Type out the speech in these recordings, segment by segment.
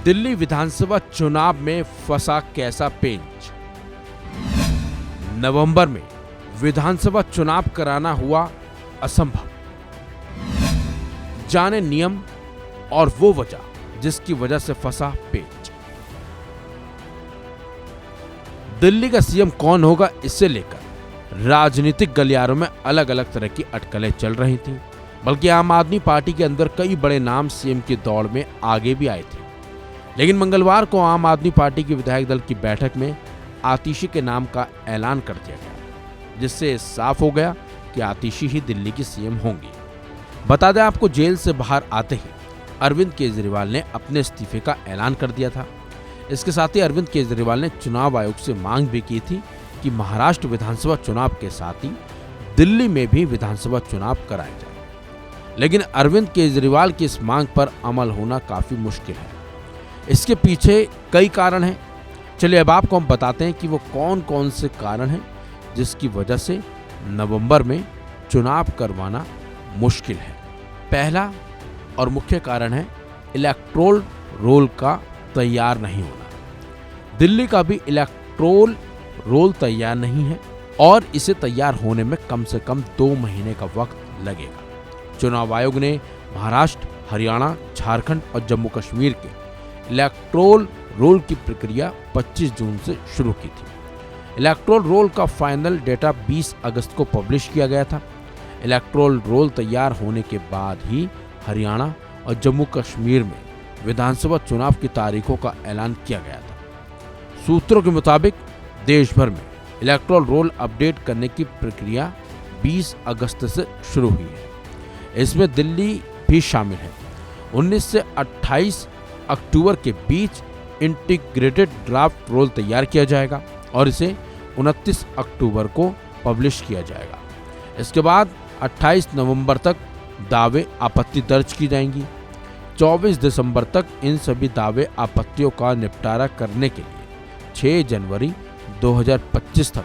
दिल्ली विधानसभा चुनाव में फंसा कैसा पेंच। नवंबर में विधानसभा चुनाव कराना हुआ असंभव। जाने नियम और वो वजह जिसकी वजह से फंसा पेंच। दिल्ली का सीएम कौन होगा, इससे लेकर राजनीतिक गलियारों में अलग अलग तरह की अटकलें चल रही थीं। बल्कि आम आदमी पार्टी के अंदर कई बड़े नाम सीएम की दौड़ में आगे भी आए थे। लेकिन मंगलवार को आम आदमी पार्टी की विधायक दल की बैठक में आतिशी के नाम का ऐलान कर दिया गया, जिससे साफ हो गया कि आतिशी ही दिल्ली की सीएम होंगी। बता दें आपको, जेल से बाहर आते ही अरविंद केजरीवाल ने अपने इस्तीफे का ऐलान कर दिया था। इसके साथ ही अरविंद केजरीवाल ने चुनाव आयोग से मांग भी की थी कि महाराष्ट्र विधानसभा चुनाव के साथ ही दिल्ली में भी विधानसभा चुनाव कराए जाए। लेकिन अरविंद केजरीवाल की इस मांग पर अमल होना काफी मुश्किल है। इसके पीछे कई कारण हैं। चलिए अब आपको हम बताते हैं कि वो कौन कौन से कारण हैं जिसकी वजह से नवंबर में चुनाव करवाना मुश्किल है। पहला और मुख्य कारण है इलेक्टोरल रोल का तैयार नहीं होना। दिल्ली का भी इलेक्टोरल रोल तैयार नहीं है और इसे तैयार होने में कम से कम 2 महीने का वक्त लगेगा। चुनाव आयोग ने महाराष्ट्र, हरियाणा, झारखंड और जम्मू कश्मीर के इलेक्टोरल रोल की प्रक्रिया 25 जून से शुरू की थी। इलेक्टोरल रोल का फाइनल डेटा 20 अगस्त को पब्लिश किया गया था। इलेक्टोरल रोल तैयार होने के बाद ही हरियाणा और जम्मू कश्मीर में विधानसभा चुनाव की तारीखों का ऐलान किया गया था। सूत्रों के मुताबिक देश भर में इलेक्टोरल रोल अपडेट करने की प्रक्रिया 20 अगस्त से शुरू हुई है। इसमें दिल्ली भी शामिल है। 19 से 28 अक्टूबर के बीच इंटीग्रेटेड ड्राफ्ट रोल तैयार किया जाएगा और इसे 29 अक्टूबर को पब्लिश किया जाएगा। इसके बाद 28 नवंबर तक दावे आपत्ति दर्ज की जाएंगी। 24 दिसंबर तक इन सभी दावे आपत्तियों का निपटारा करने के लिए 6 जनवरी 2025 तक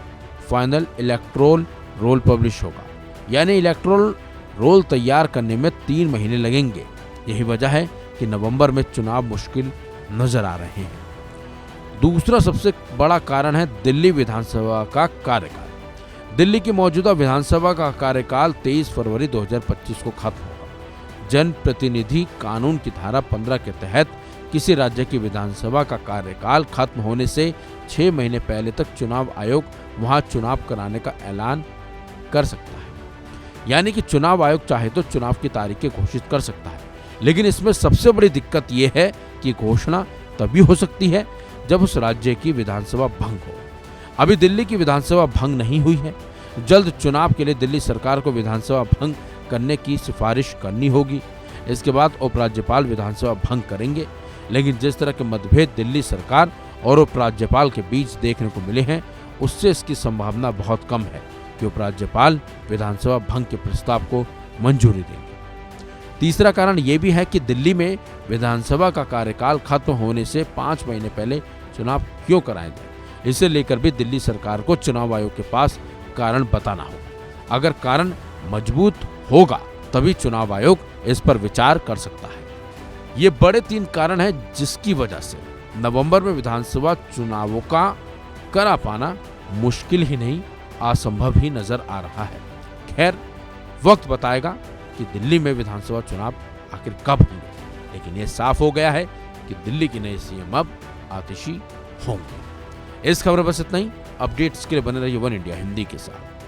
फाइनल इलेक्टोरल रोल पब्लिश होगा। यानी इलेक्टोरल रोल तैयार करने में 3 महीने लगेंगे। यही वजह है कि नवंबर में चुनाव मुश्किल नजर आ रहे हैं। दूसरा सबसे बड़ा कारण है दिल्ली विधानसभा का कार्यकाल। दिल्ली की मौजूदा विधानसभा का कार्यकाल 23 फरवरी 2025 को खत्म होगा। जनप्रतिनिधि कानून की धारा 15 के तहत किसी राज्य की विधानसभा का कार्यकाल खत्म होने से 6 महीने पहले तक चुनाव आयोग वहां चुनाव कराने का ऐलान कर सकता है। यानी कि चुनाव आयोग चाहे तो चुनाव की तारीखें घोषित कर सकता है। लेकिन इसमें सबसे बड़ी दिक्कत यह है कि घोषणा तभी हो सकती है जब उस राज्य की विधानसभा भंग हो। अभी दिल्ली की विधानसभा भंग नहीं हुई है। जल्द चुनाव के लिए दिल्ली सरकार को विधानसभा भंग करने की सिफारिश करनी होगी। इसके बाद उपराज्यपाल विधानसभा भंग करेंगे। लेकिन जिस तरह के मतभेद दिल्ली सरकार और उपराज्यपाल के बीच देखने को मिले हैं, उससे इसकी संभावना बहुत कम है कि उपराज्यपाल विधानसभा भंग के प्रस्ताव को मंजूरी देंगे। तीसरा कारण यह भी है कि दिल्ली में विधानसभा का कार्यकाल खत्म होने से 5 महीने पहले चुनाव क्यों कराए जाए, इसे लेकर भी दिल्ली सरकार को चुनाव आयोग के पास कारण बताना होगा। अगर कारण मजबूत होगा तभी चुनाव आयोग इस पर विचार कर सकता है। ये बड़े 3 कारण हैं जिसकी वजह से नवंबर में विधानसभा चुनावों का करा पाना मुश्किल ही नहीं, असंभव ही नजर आ रहा है। खैर, वक्त बताएगा कि दिल्ली में विधानसभा चुनाव आखिर कब होंगे। लेकिन यह साफ हो गया है कि दिल्ली की नई सीएम अब आतिशी होंगे। इस खबर बस इतना ही। अपडेट्स के लिए बने रहिए वन इंडिया हिंदी के साथ।